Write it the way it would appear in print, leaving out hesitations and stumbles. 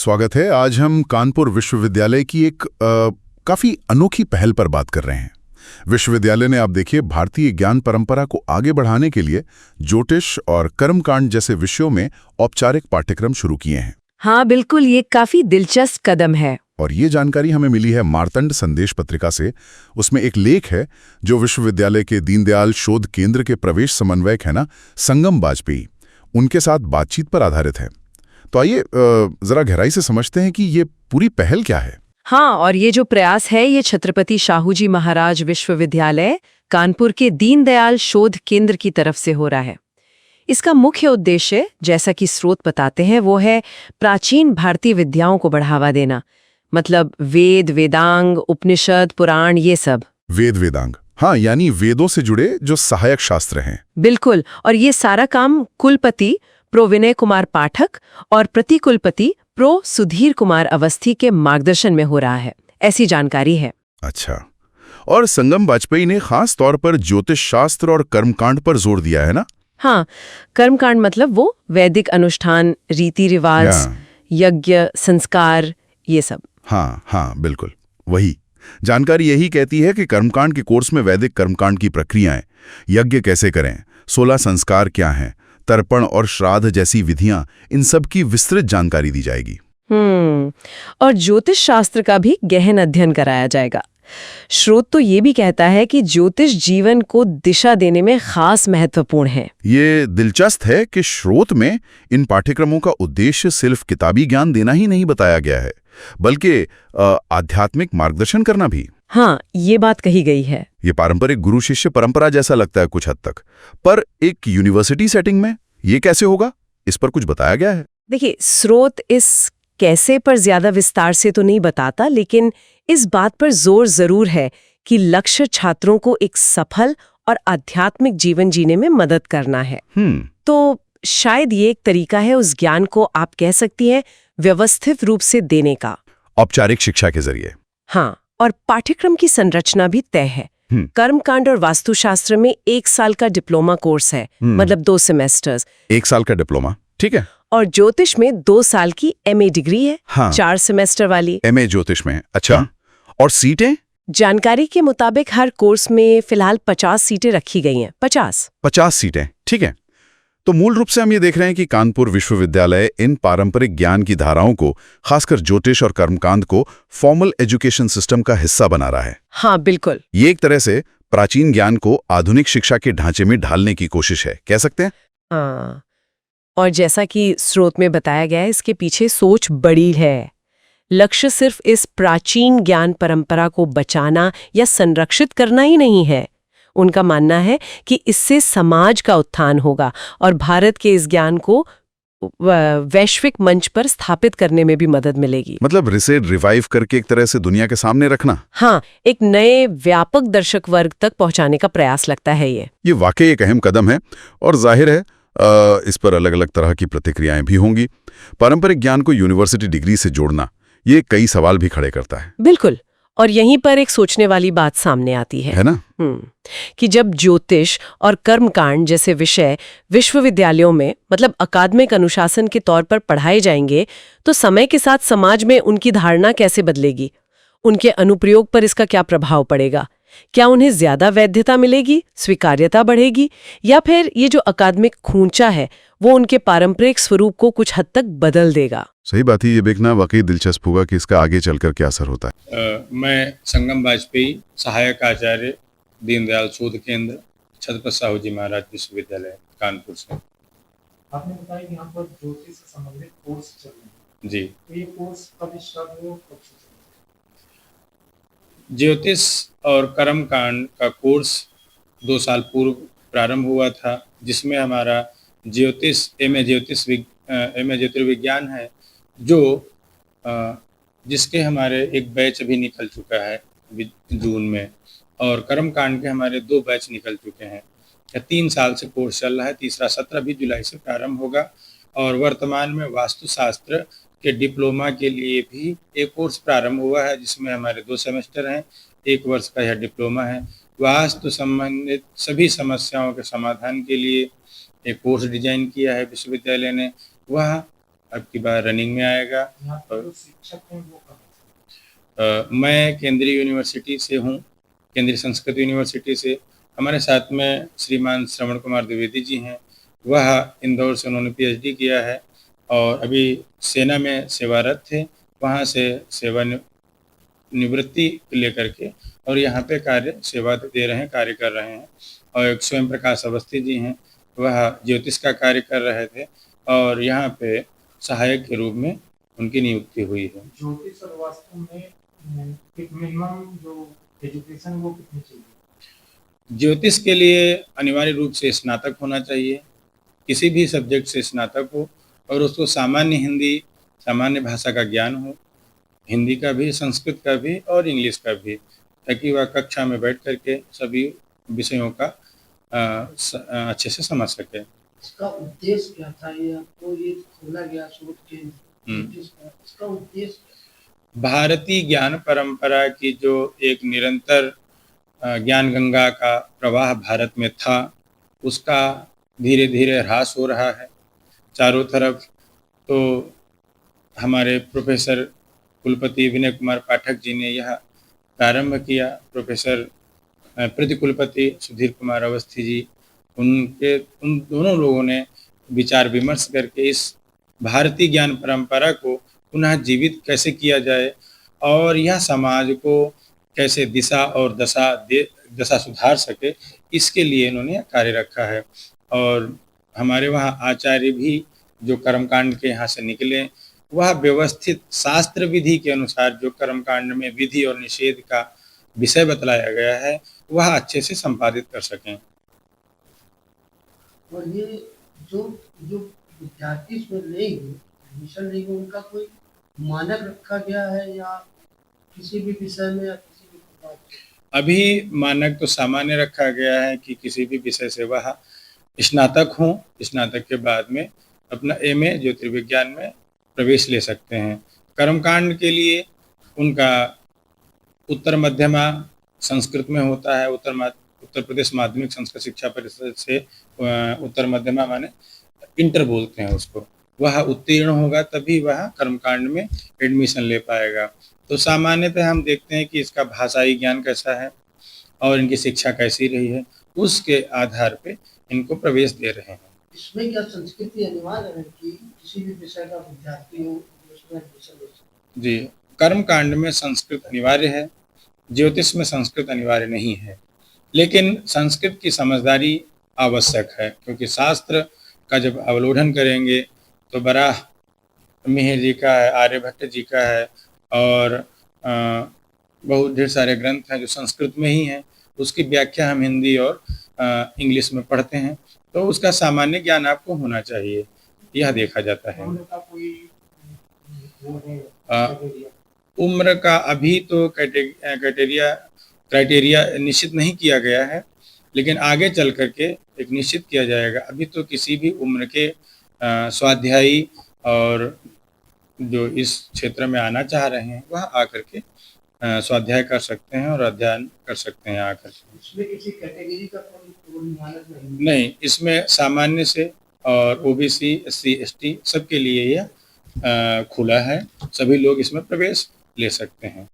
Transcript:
स्वागत है। आज हम कानपुर विश्वविद्यालय की एक काफी अनोखी पहल पर बात कर रहे हैं। विश्वविद्यालय ने, आप देखिए, भारतीय ज्ञान परंपरा को आगे बढ़ाने के लिए ज्योतिष और कर्मकांड जैसे विषयों में औपचारिक पाठ्यक्रम शुरू किए हैं। हाँ बिल्कुल, ये काफी दिलचस्प कदम है। और ये जानकारी हमें मिली है मार्तंड संदेश पत्रिका से। उसमें एक लेख है जो विश्वविद्यालय के दीनदयाल शोध केंद्र के प्रवेश समन्वयक है ना, संगम वाजपेयी, उनके साथ बातचीत पर आधारित है। तो आइए जरा गहराई से समझते हैं कि ये पूरी पहल क्या है। हाँ, और ये जो प्रयास है ये छत्रपति शाहूजी महाराज विश्वविद्यालय कानपुर के दीनदयाल शोध केंद्र की तरफ से हो रहा है। इसका मुख्य उद्देश्य, जैसा कि स्रोत बताते हैं, वो है प्राचीन भारतीय विद्याओं को बढ़ावा देना। मतलब वेद, वेदांग, उपनिषद, पुराण, ये सब। वेद वेदांग, हाँ, यानी वेदों से जुड़े जो सहायक शास्त्र हैं। बिल्कुल, और ये सारा काम कुलपति प्रो विनय कुमार पाठक और प्रतिकुलपति प्रो सुधीर कुमार अवस्थी के मार्गदर्शन में हो रहा है, ऐसी जानकारी है। अच्छा, और संगम वाजपेयी ने खास तौर पर ज्योतिष शास्त्र और कर्मकांड पर जोर दिया है ना। हाँ, कर्मकांड मतलब वो वैदिक अनुष्ठान, रीति रिवाज, यज्ञ, संस्कार, ये सब। हाँ, बिल्कुल वही। जानकारी यही कहती है कि कर्मकांड के कोर्स में वैदिक कर्मकांड की प्रक्रियाएं, यज्ञ कैसे करें, 16 संस्कार क्या हैं, तर्पण और श्राद्ध जैसी विधियां, इन सब की विस्तृत जानकारी दी जाएगी। और ज्योतिष शास्त्र का भी गहन अध्ययन कराया जाएगा। स्रोत तो ये भी कहता है कि ज्योतिष जीवन को दिशा देने में खास महत्वपूर्ण है। ये दिलचस्प है कि स्रोत में इन पाठ्यक्रमों का उद्देश्य सिर्फ किताबी ज्ञान देना ही नहीं बताया गया है, बल्कि आध्यात्मिक मार्गदर्शन करना भी। हाँ, ये बात कही गई है। ये पारंपरिक गुरु शिष्य परंपरा जैसा लगता है कुछ हद तक, पर एक यूनिवर्सिटी सेटिंग में ये कैसे होगा, इस पर कुछ बताया गया है? देखिए, स्रोत इस कैसे पर ज्यादा विस्तार से तो नहीं बताता, लेकिन इस बात पर जोर जरूर है कि लक्ष्य छात्रों को एक सफल और आध्यात्मिक जीवन जीने में मदद करना है। तो शायद ये एक तरीका है उस ज्ञान को, आप कह सकती हैं, व्यवस्थित रूप से देने का, औपचारिक शिक्षा के जरिए। हाँ, और पाठ्यक्रम की संरचना भी तय है। कर्मकांड और वास्तुशास्त्र में 1 साल का डिप्लोमा कोर्स है, मतलब 2 सेमेस्टर्स। 1 साल का डिप्लोमा, ठीक है। और ज्योतिष में 2 साल की MA डिग्री है, हाँ। 4 सेमेस्टर वाली। MA ज्योतिष में, अच्छा। और सीटें? जानकारी के मुताबिक हर कोर्स में फिलहाल 50 सीटें रखी गई हैं। 50 सीटें, ठीक है। तो मूल रूप से हम ये देख रहे हैं कि कानपुर विश्वविद्यालय इन पारंपरिक ज्ञान की धाराओं को, खासकर ज्योतिष और कर्मकांड को, फॉर्मल एजुकेशन सिस्टम का हिस्सा बना रहा है। हाँ बिल्कुल, ये एक तरह से प्राचीन ज्ञान को आधुनिक शिक्षा के ढांचे में ढालने की कोशिश है, कह सकते हैं। हाँ, और जैसा कि स्रोत में बताया गया है, इसके पीछे सोच बड़ी है। लक्ष्य सिर्फ इस प्राचीन ज्ञान परंपरा को बचाना या संरक्षित करना ही नहीं है। उनका मानना है कि इससे समाज का उत्थान होगा और भारत के इस ज्ञान को वैश्विक मंच पर स्थापित करने में भी मदद मिलेगी। मतलब इसे रिवाइव करके एक तरह से दुनिया के सामने रखना। हाँ, एक नए व्यापक दर्शक वर्ग तक पहुंचाने का प्रयास लगता है। ये वाकई एक अहम कदम है, और जाहिर है इस पर अलग अलग तरह की प्रतिक्रियाएं भी होंगी। पारंपरिक ज्ञान को यूनिवर्सिटी डिग्री से जोड़ना, ये कई सवाल भी खड़े करता है। बिल्कुल, और यहीं पर एक सोचने वाली बात सामने आती है ना, कि जब ज्योतिष और कर्मकांड जैसे विषय विश्वविद्यालयों में, मतलब अकादमिक अनुशासन के तौर पर पढ़ाए जाएंगे, तो समय के साथ समाज में उनकी धारणा कैसे बदलेगी? उनके अनुप्रयोग पर इसका क्या प्रभाव पड़ेगा? क्या उन्हें ज्यादा वैधता मिलेगी, स्वीकार्यता बढ़ेगी, या फिर ये जो अकादमिक खूंचा है वो उनके पारंपरिक स्वरूप को कुछ हद तक बदल देगा? सही बात है, ये देखना वाकई दिलचस्प होगा कि इसका आगे चलकर क्या असर होता है। मैं संगम वाजपेयी, सहायक आचार्य, दीनदयाल शोध केंद्र, छत्रपति शाहूजी महाराज विश्वविद्यालय, कानपुर से। आपने बताया कि यहाँ पर ज्योतिष से संबंधित कोर्स चल रहे हैं। जी, तो ये कोर्स कब स्टार्ट हुआ, कब से चल रहा है? ज्योतिष और कर्मकांड का कोर्स 2 साल पूर्व प्रारंभ हुआ था, जिसमें हमारा ज्योतिष MA ज्योतिर्विज्ञान है, जो जिसके हमारे एक बैच अभी निकल चुका है जून में, और कर्मकांड के हमारे 2 बैच निकल चुके हैं। 3 साल से कोर्स चल रहा है, तीसरा सत्र भी जुलाई से प्रारंभ होगा। और वर्तमान में वास्तुशास्त्र के डिप्लोमा के लिए भी एक कोर्स प्रारंभ हुआ है, जिसमें हमारे 2 सेमेस्टर हैं, 1 वर्ष का यह डिप्लोमा है। वास्तु संबंधित सभी समस्याओं के समाधान के लिए एक कोर्स डिजाइन किया है विश्वविद्यालय ने। वह अब की बार रनिंग में आएगा। यहाँ पर जो शिक्षक हैं वो कहाँ से? मैं केंद्रीय यूनिवर्सिटी से हूँ, केंद्रीय संस्कृत यूनिवर्सिटी से। हमारे साथ में श्रीमान श्रवण कुमार द्विवेदी जी हैं, वह इंदौर से उन्होंने पीएचडी किया है और अभी सेना में सेवारत थे, वहाँ से निवृत्ति लेकर के और यहाँ पे सेवा दे रहे हैं, कार्य कर रहे हैं। और एक स्वयं प्रकाश अवस्थी जी हैं, वह ज्योतिष का कार्य कर रहे थे और यहाँ पे सहायक के रूप में उनकी नियुक्ति हुई है। ज्योतिष और वास्तु में एक मिनिमम जो एजुकेशन वो कितनी चाहिए? ज्योतिष के लिए अनिवार्य रूप से स्नातक होना चाहिए, किसी भी सब्जेक्ट से स्नातक हो और उसको सामान्य हिंदी, सामान्य भाषा का ज्ञान हो, हिंदी का भी, संस्कृत का भी और इंग्लिश का भी, ताकि वह कक्षा में बैठ करके सभी विषयों का अच्छे से समझ सके। इसका उद्देश्य क्या था? ये आपको ये खोला गया शोध केंद्र, इसका उद्देश्य क्या? भारतीय ज्ञान परंपरा की जो एक निरंतर ज्ञान गंगा का प्रवाह भारत में था, उसका धीरे धीरे ह्रास हो रहा है चारों तरफ। तो हमारे प्रोफेसर कुलपति विनय कुमार पाठक जी ने यह प्रारंभ किया, प्रोफेसर प्रति कुलपति सुधीर कुमार अवस्थी जी, उन दोनों लोगों ने विचार विमर्श करके इस भारतीय ज्ञान परंपरा को पुनः जीवित कैसे किया जाए और यह समाज को कैसे दिशा और दशा सुधार सके, इसके लिए इन्होंने कार्य रखा है। और हमारे वहाँ आचार्य भी जो कर्मकांड के यहाँ से निकले, वह व्यवस्थित शास्त्र विधि के अनुसार जो कर्मकांड में विधि और निषेध का विषय बतलाया गया है, वह अच्छे से संपादित कर सकें। और ये जो विद्यार्थी इसमें लेंगे, एडमिशन लेंगे, उनका कोई मानक रखा गया है या किसी भी विषय में या किसी भी प्रकार के? अभी मानक तो सामान्य रखा गया है कि किसी भी विषय से वह स्नातक हों, स्नातक के बाद में अपना एमए ज्योतिर्विज्ञान में प्रवेश ले सकते हैं। कर्मकांड के लिए उनका उत्तर मध्यमा संस्कृत में होता है, उत्तर प्रदेश माध्यमिक संस्कृत शिक्षा परिषद से उत्तर मध्यमा माने इंटर बोलते हैं उसको, वह उत्तीर्ण होगा तभी वह कर्मकांड में एडमिशन ले पाएगा। तो सामान्यतः हम देखते हैं कि इसका भाषाई ज्ञान कैसा है और इनकी शिक्षा कैसी रही है, उसके आधार पे इनको प्रवेश दे रहे हैं। इसमें क्या संस्कृति अनिवार्य है कि किसी भी विषय का विद्यार्थी हो उसमें एडमिशन ले सकते? जी, कर्मकांड में संस्कृत अनिवार्य है, ज्योतिष में संस्कृत अनिवार्य नहीं है, लेकिन संस्कृत की समझदारी आवश्यक है, क्योंकि शास्त्र का जब अवलोकन करेंगे तो बराह मिहिर जी का है, आर्यभट्ट जी का है और बहुत ढेर सारे ग्रंथ हैं जो संस्कृत में ही हैं, उसकी व्याख्या हम हिंदी और इंग्लिश में पढ़ते हैं, तो उसका सामान्य ज्ञान आपको होना चाहिए, यह देखा जाता है। उम्र का कोई वो है criteria? उम्र का अभी तो क्राइटेरिया निश्चित नहीं किया गया है, लेकिन आगे चल करके एक निश्चित किया जाएगा। अभी तो किसी भी उम्र के स्वाध्यायी और जो इस क्षेत्र में आना चाह रहे हैं वह आकर के स्वाध्याय कर सकते हैं और अध्ययन कर सकते हैं आकर के। इसमें किसी कैटेगरी का कोई मानक नहीं? नहीं, इसमें सामान्य से और ओबीसी, एससी, एसटी सबके लिए यह खुला है, सभी लोग इसमें प्रवेश ले सकते हैं।